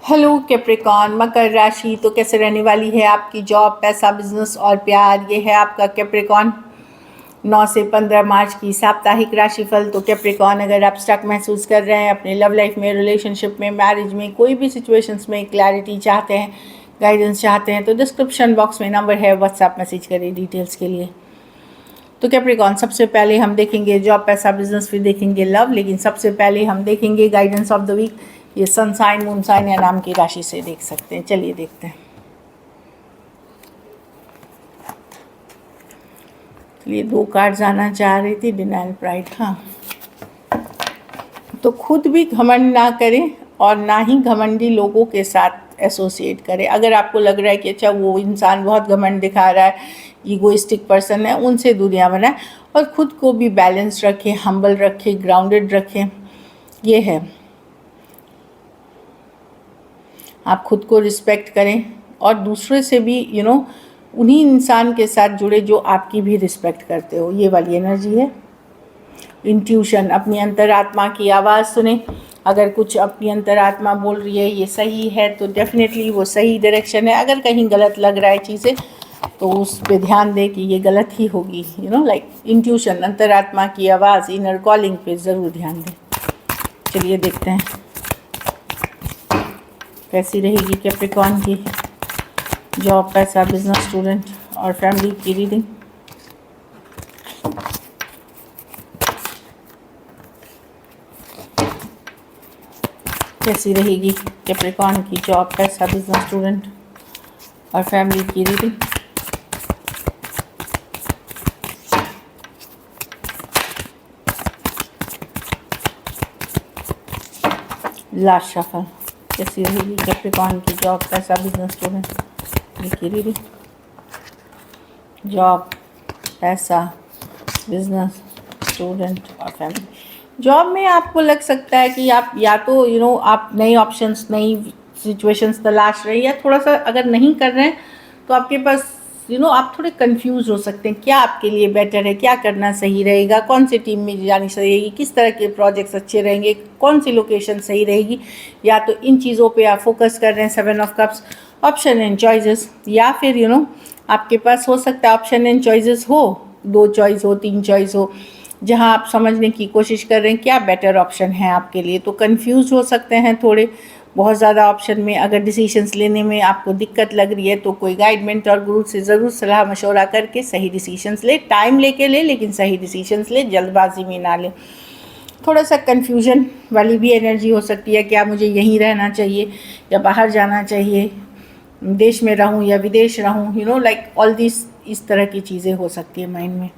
Hello Capricorn, मकर राशि तो कैसे रहने वाली है आपकी जॉब, पैसा, बिजनेस और प्यार। ये है आपका कैप्रिकॉन 9 से 15 मार्च की साप्ताहिक राशिफल। तो कैप्रिकॉन, अगर आप स्टक महसूस कर रहे हैं अपने लव लाइफ में, रिलेशनशिप में, मैरिज में, कोई भी सिचुएशंस में क्लैरिटी चाहते हैं, गाइडेंस चाहते हैं, तो डिस्क्रिप्शन बॉक्स में नंबर है, व्हाट्सएप मैसेज करें डिटेल्स के लिए। तो कैप्रिकॉन, सबसे पहले हम देखेंगे जॉब, पैसा, बिजनेस, फिर देखेंगे लव, लेकिन सबसे पहले हम देखेंगे गाइडेंस ऑफ द वीक। ये सन साइन, मून साइन या नाम की राशि से देख सकते हैं। चलिए देखते हैं। चलिए, 2 कार्ड्स आना चाह रही थी, डिनाइल, प्राइड। हाँ, तो खुद भी घमंड ना करें और ना ही घमंडी लोगों के साथ एसोसिएट करें। अगर आपको लग रहा है कि अच्छा वो इंसान बहुत घमंड दिखा रहा है, ईगोइस्टिक पर्सन है, उनसे दूरियां बनाएं और ख़ुद को भी बैलेंस रखें, हम्बल रखें, ग्राउंडेड रखें। ये है, आप खुद को रिस्पेक्ट करें और दूसरे से भी उन्हीं इंसान के साथ जुड़े जो आपकी भी रिस्पेक्ट करते हो। ये वाली एनर्जी है। इंट्यूशन, अपनी अंतरात्मा की आवाज़ सुने। अगर कुछ अपनी अंतरात्मा बोल रही है ये सही है, तो डेफिनेटली वो सही डायरेक्शन है। अगर कहीं गलत लग रहा है चीज़ें, तो उस पर ध्यान दें कि ये गलत ही होगी। लाइक इंट्यूशन, अंतरात्मा की आवाज़, इनर कॉलिंग पे ज़रूर ध्यान दें। चलिए देखते हैं कैसी रहेगी कैप्रिकॉन की जॉब, पैसा, बिजनेस, स्टूडेंट और फैमिली की रीडिंग। कैसी रहेगी कैप्रिकॉन की जॉब, पैसा, बिजनेस, स्टूडेंट और फैमिली की रीडिंग। Last shuffle. कैसी रहेगी कैप्रिकॉन की जॉब, पैसा, बिजनेस, स्टूडेंट की रीडिंग। जॉब, पैसा, बिजनेस, स्टूडेंट और फैमिली। जॉब में आपको लग सकता है कि आप या तो आप नए ऑप्शंस, नई सिचुएशंस तलाश रहे हैं, या थोड़ा सा अगर नहीं कर रहे हैं तो आपके पास आप थोड़े कंफ्यूज हो सकते हैं। क्या आपके लिए बेटर है, क्या करना सही रहेगा, कौन सी टीम में जानी सही रहेगी, किस तरह के प्रोजेक्ट्स अच्छे रहेंगे, कौन सी लोकेशन सही रहेगी। या तो इन चीज़ों पे आप फोकस कर रहे हैं, 7 of cups, option and choices. या फिर आपके पास हो सकता है ऑप्शन एंड चॉइसेस हो, 2 चॉइस हो, 3 चॉइस हो, जहां आप समझने की कोशिश कर रहे हैं क्या बेटर ऑप्शन है आपके लिए। तो कंफ्यूज हो सकते हैं थोड़े, बहुत ज़्यादा ऑप्शन में। अगर डिसीजंस लेने में आपको दिक्कत लग रही है तो कोई गाइड, मेंटर, गुरु से ज़रूर सलाह मशवरा करके सही डिसीजंस ले। टाइम लेके ले, लेकिन सही डिसीजंस ले, जल्दबाजी में ना ले। थोड़ा सा कन्फ्यूजन वाली भी एनर्जी हो सकती है। क्या मुझे यहीं रहना चाहिए या बाहर जाना चाहिए, देश में रहूं या विदेश रहूं, लाइक ऑल दिस, इस तरह की चीज़ें हो सकती है माइंड में।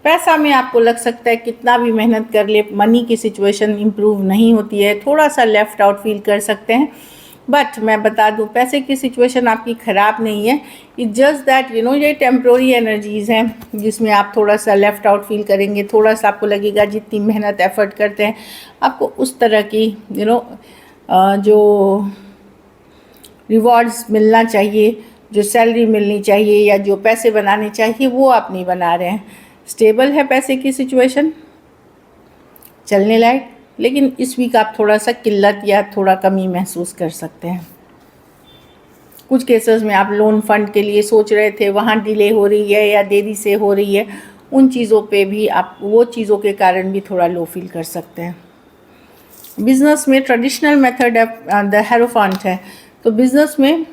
पैसा में आपको लग सकता है कितना भी मेहनत कर ले, मनी की सिचुएशन इम्प्रूव नहीं होती है, थोड़ा सा लेफ़्ट आउट फील कर सकते हैं। बट मैं बता दूं, पैसे की सिचुएशन आपकी ख़राब नहीं है। इट जस्ट दैट ये टेम्प्रोरी एनर्जीज़ हैं जिसमें आप थोड़ा सा लेफ़्ट आउट फील करेंगे। थोड़ा सा आपको लगेगा जितनी मेहनत एफर्ट करते हैं आपको उस तरह की जो रिवॉर्ड्स मिलना चाहिए, जो सैलरी मिलनी चाहिए या जो पैसे बनाने चाहिए, वो आप नहीं बना रहे हैं। स्टेबल है पैसे की सिचुएशन, चलने लायक, लेकिन इस वीक आप थोड़ा सा किल्लत या थोड़ा कमी महसूस कर सकते हैं। कुछ केसेस में आप लोन फंड के लिए सोच रहे थे, वहाँ डिले हो रही है या देरी से हो रही है, उन चीज़ों पे भी आप, वो चीज़ों के कारण भी थोड़ा लो फील कर सकते हैं। बिजनेस में ट्रेडिशनल मेथड द हेरोफेंट है, तो बिज़नेस में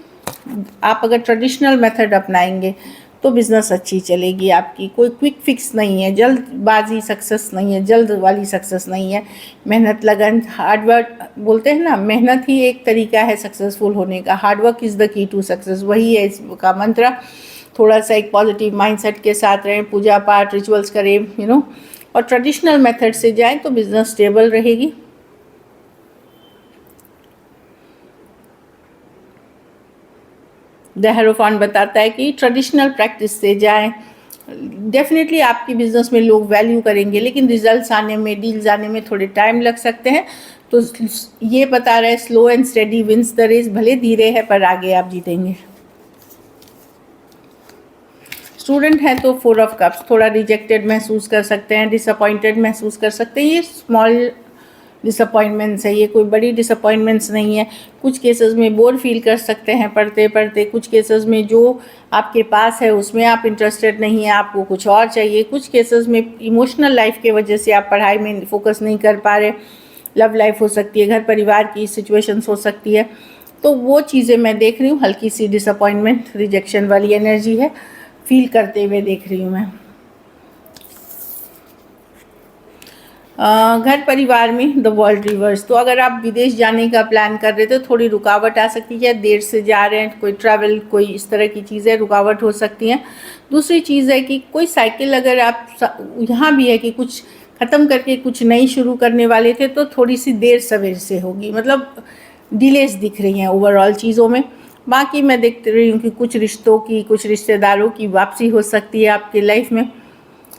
आप अगर ट्रेडिशनल मेथड अपनाएंगे तो बिज़नेस अच्छी चलेगी आपकी। कोई क्विक फिक्स नहीं है, जल्दबाजी सक्सेस नहीं है, जल्द वाली सक्सेस नहीं है। मेहनत, लगन, हार्डवर्क बोलते हैं ना, मेहनत ही एक तरीका है सक्सेसफुल होने का। Hard work is the key to success, वही है इसका मंत्र। थोड़ा सा एक पॉजिटिव माइंडसेट के साथ रहें, पूजा पाठ, रिचुअल्स करें, और ट्रेडिशनल मेथड से जाएँ तो बिज़नेस स्टेबल रहेगी। द हेरोफेंट बताता है कि ट्रेडिशनल प्रैक्टिस से जाएं, डेफिनेटली आपकी बिज़नेस में लोग वैल्यू करेंगे, लेकिन रिजल्ट्स आने में, डील्स आने में थोड़े टाइम लग सकते हैं। तो ये बता रहा है slow and steady wins the race, भले धीरे है पर आगे आप जीतेंगे। स्टूडेंट है तो 4 ऑफ कप्स, थोड़ा रिजेक्टेड महसूस कर सकते हैं, डिसअपॉइंटेड महसूस कर सकते हैं। ये स्मॉल डिसअपॉइंटमेंट्स है, ये कोई बड़ी डिसअपॉइंटमेंट्स नहीं है। कुछ केसेस में बोर फील कर सकते हैं पढ़ते पढ़ते, कुछ केसेस में जो आपके पास है उसमें आप इंटरेस्टेड नहीं है, आपको कुछ और चाहिए। कुछ केसेस में इमोशनल लाइफ के वजह से आप पढ़ाई में फोकस नहीं कर पा रहे, लव लाइफ हो सकती है, घर परिवार की सिचुएशंस हो सकती है। तो वो चीज़ें मैं देख रही हूँ, हल्की सी डिसअपॉइंटमेंट, रिजेक्शन वाली एनर्जी है, फील करते हुए देख रही हूँ मैं। घर परिवार में द वर्ल्ड रिवर्स, तो अगर आप विदेश जाने का प्लान कर रहे थे तो थोड़ी रुकावट आ सकती है, देर से जा रहे हैं, कोई ट्रैवल, कोई इस तरह की चीज़ें रुकावट हो सकती हैं। दूसरी चीज़ है कि कोई साइकिल अगर आप यहाँ भी है कि कुछ ख़त्म करके कुछ नई शुरू करने वाले थे तो थोड़ी सी देर सवेर से होगी, मतलब डिलेस दिख रही हैं ओवरऑल चीज़ों में। बाकी मैं देख रही हूँ कि कुछ रिश्तों की, कुछ रिश्तेदारों की वापसी हो सकती है आपकी लाइफ में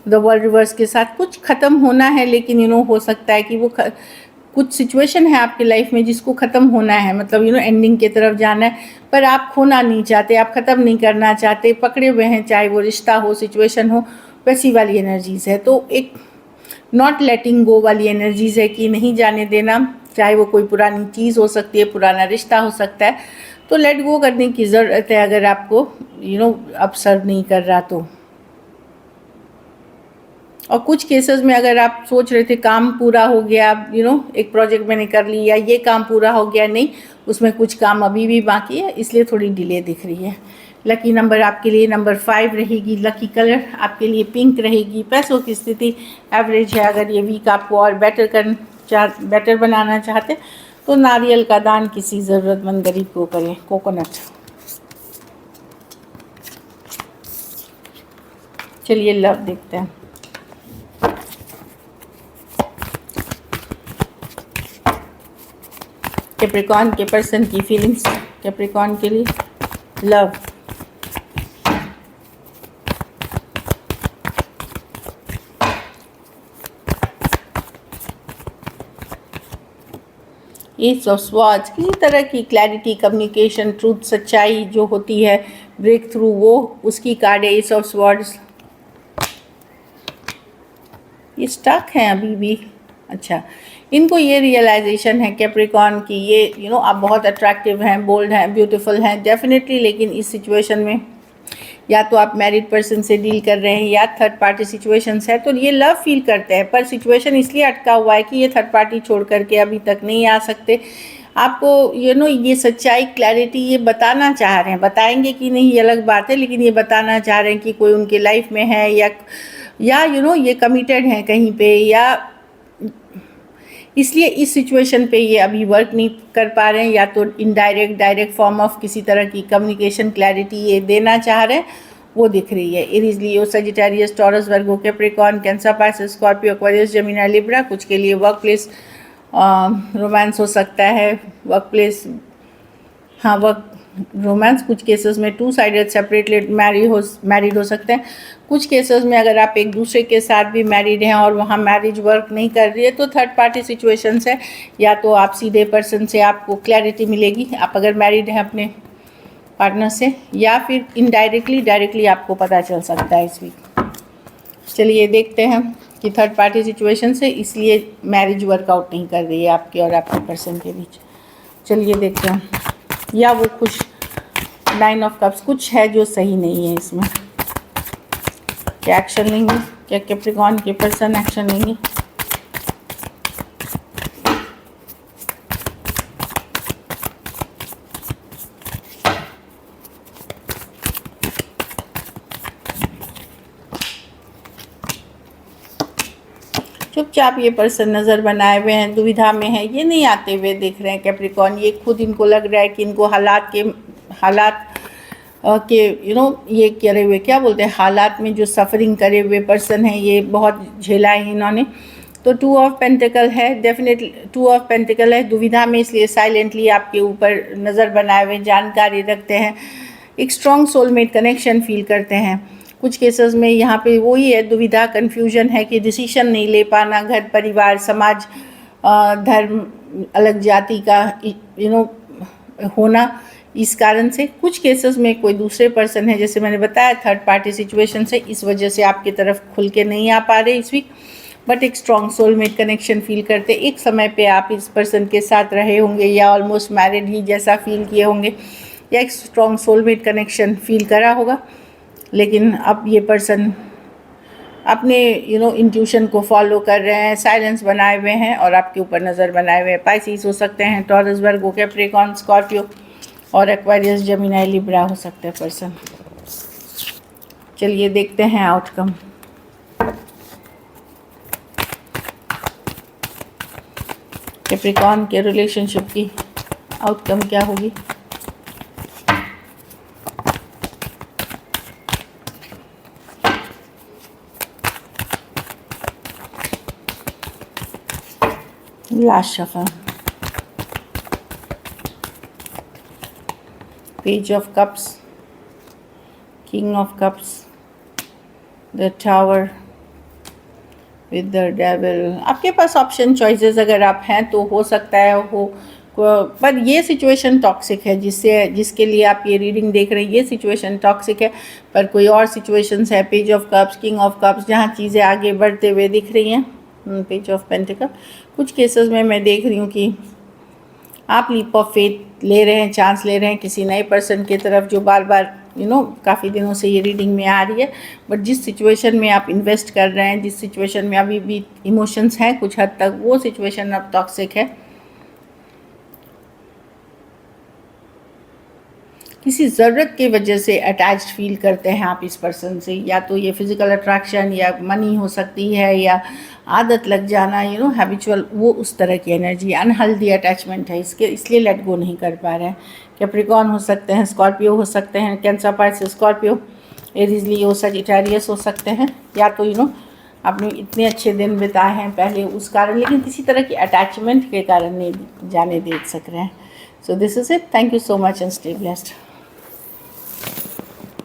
द वर्ल्ड रिवर्स के साथ। कुछ ख़त्म होना है, लेकिन हो सकता है कि वो कुछ सिचुएशन है आपकी लाइफ में जिसको ख़त्म होना है, मतलब एंडिंग की तरफ जाना है, पर आप खोना नहीं चाहते, आप ख़त्म नहीं करना चाहते, पकड़े हुए हैं, चाहे वो रिश्ता हो, सिचुएशन हो, वैसी वाली एनर्जीज़ है। तो एक नॉट लेटिंग गो वाली एनर्जीज़ है कि नहीं जाने देना, चाहे वो कोई पुरानी चीज़ हो सकती है, पुराना रिश्ता हो सकता है, तो लेट गो करने की ज़रूरत है अगर आपको अब सर्व नहीं कर रहा तो। और कुछ केसेस में अगर आप सोच रहे थे काम पूरा हो गया, एक प्रोजेक्ट मैंने कर लिया, ये काम पूरा हो गया, नहीं, उसमें कुछ काम अभी भी बाकी है, इसलिए थोड़ी डिले दिख रही है। लकी नंबर आपके लिए नंबर 5 रहेगी, लकी कलर आपके लिए पिंक रहेगी। पैसों की स्थिति एवरेज है, अगर ये वीक आपको और बेटर बनाना चाहते तो नारियल का दान किसी ज़रूरतमंद गरीब को करें, कोकोनट। चलिए लव देखते हैं। कैप्रिकॉर्न के पर्सन की फीलिंग्स कैप्रिकॉर्न के लिए लव। एस ऑफ स्वॉर्ड्स, किसी तरह की क्लैरिटी, कम्युनिकेशन, ट्रूथ, सच्चाई जो होती है, ब्रेक थ्रू, वो उसकी कार्ड है एस ऑफ स्वॉर्ड्स। ये स्टक हैं अभी भी। अच्छा, इनको ये रियलाइजेशन है कैप्रिकॉर्न की, ये आप बहुत अट्रैक्टिव हैं, बोल्ड हैं, ब्यूटीफुल हैं डेफिनेटली, लेकिन इस सिचुएशन में या तो आप मैरिड पर्सन से डील कर रहे हैं या थर्ड पार्टी सिचुएशंस है, तो ये लव फील करते हैं, पर सिचुएशन इसलिए अटका हुआ है कि ये थर्ड पार्टी छोड़ करके अभी तक नहीं आ सकते। आपको ये सच्चाई, क्लैरिटी ये बताना चाह रहे हैं, बताएंगे कि नहीं ये अलग बात है, लेकिन ये बताना चाह रहे हैं कि कोई उनके लाइफ में है या ये कमिटेड हैं कहीं पे, या इसलिए इस सिचुएशन पे ये अभी वर्क नहीं कर पा रहे हैं, या तो इनडायरेक्ट, डायरेक्ट फॉर्म ऑफ किसी तरह की कम्युनिकेशन, क्लैरिटी ये देना चाह रहे हैं, वो दिख रही है। Aries, Leo, Sagittarius, Taurus, Virgo, Capricorn, Cancer, Pisces, Scorpio, Aquarius, Gemini, Libra. कुछ के लिए वर्क प्लेस रोमांस हो सकता है, वर्क प्लेस, हाँ वर्क रोमांस। कुछ केसेस में 2 साइडेड सेपरेटली मैरिड हो सकते हैं। कुछ केसेस में अगर आप एक दूसरे के साथ भी मैरिड हैं और वहाँ मैरिज वर्क नहीं कर रही है तो थर्ड पार्टी सिचुएशंस है, या तो आप सीधे पर्सन से आपको क्लैरिटी मिलेगी, आप अगर मैरिड हैं अपने पार्टनर से, या फिर इनडायरेक्टली, डायरेक्टली आपको पता चल सकता है इस वीक। चलिए देखते हैं कि थर्ड पार्टी सिचुएशन से इसलिए मैरिज वर्कआउट नहीं कर रही है आपके और आपके पर्सन के बीच। चलिए देखते हैं, या वो खुश, 9 ऑफ कप्स, कुछ है जो सही नहीं है इसमें। क्या एक्शन लेंगे, क्या कैप्रिकॉर्न के पर्सन एक्शन लेंगे? चुपचाप ये पर्सन नज़र बनाए हुए हैं, दुविधा में है, ये नहीं आते हुए दिख रहे हैं कैप्रिकॉर्न। ये खुद इनको लग रहा है कि इनको हालात के ये करे हुए, क्या बोलते हैं, हालात में जो सफरिंग करे हुए पर्सन है, ये बहुत झेला है इन्होंने। तो 2 ऑफ पेंटिकल है, डेफिनेटली 2 ऑफ पेंटिकल है, दुविधा में, इसलिए साइलेंटली आपके ऊपर नज़र बनाए हुए, जानकारी रखते हैं, एक स्ट्रॉन्ग सोलमेट कनेक्शन फील करते हैं। कुछ केसेस में यहाँ पे वही है, दुविधा, कन्फ्यूजन है कि डिसीजन नहीं ले पाना, घर परिवार, समाज, धर्म, अलग जाति का होना, इस कारण से। कुछ केसेस में कोई दूसरे पर्सन है, जैसे मैंने बताया थर्ड पार्टी सिचुएशन से, इस वजह से आपकी तरफ खुल के नहीं आ पा रहे इस वीक। बट एक स्ट्रॉन्ग सोलमेट कनेक्शन फील करते। एक समय पे आप इस पर्सन के साथ रहे होंगे या ऑलमोस्ट मैरिड ही जैसा फील किए होंगे या एक स्ट्रॉन्ग सोलमेट कनेक्शन फील करा होगा, लेकिन अब ये पर्सन अपने इंट्यूशन को फॉलो कर रहे हैं, साइलेंस बनाए हुए हैं और आपके ऊपर नज़र बनाए हुए हैं। पाइसिस हो सकते हैं, टॉरस, वर्गो, कैप्रिकॉर्न, स्कॉर्पियो और एक्वेरियस, जेमिनी, लिब्रा हो सकते हैं पर्सन। चलिए देखते हैं आउटकम। कैप्रिकॉर्न के रिलेशनशिप की आउटकम क्या होगी? Last shuffle, page of cups, king of cups, the tower with the devil. आपके पास ऑप्शन चॉइसेस अगर आप हैं तो हो सकता है हो, पर ये सिचुएशन टॉक्सिक है जिसके लिए आप ये रीडिंग देख रहे हैं। ये सिचुएशन टॉक्सिक है, पर कोई और सिचुएशंस है, page of cups, king of cups, जहाँ चीज़ें आगे बढ़ते हुए दिख रही हैं। पेज ऑफ पेंटिकल, कुछ केसेस में मैं देख रही हूँ कि आप लीप ऑफ फेथ ले रहे हैं, चांस ले रहे हैं किसी नए पर्सन की तरफ जो बार बार काफ़ी दिनों से ये रीडिंग में आ रही है। बट जिस सिचुएशन में आप इन्वेस्ट कर रहे हैं, जिस सिचुएशन में अभी भी इमोशंस हैं कुछ हद तक, वो सिचुएशन अब टॉक्सिक है। किसी ज़रूरत की वजह से अटैच्ड फील करते हैं आप इस पर्सन से, या तो ये फिज़िकल अट्रैक्शन या मनी हो सकती है या आदत लग जाना, हैबिचुअल, वो उस तरह की एनर्जी, अनहेल्दी अटैचमेंट है इसलिए लेट गो नहीं कर पा रहे हैं। कैप्रिकॉर्न हो सकते हैं, स्कॉर्पियो हो सकते हैं, cancer, Pisces, Scorpio, Aries, Leo, Sagittarius हो सकते हैं, या तो आपने इतने अच्छे दिन बिताए हैं पहले उस कारण, लेकिन किसी तरह की अटैचमेंट के कारण नहीं जाने दे सक रहे हैं। So this is it. Thank you so much and stay blessed.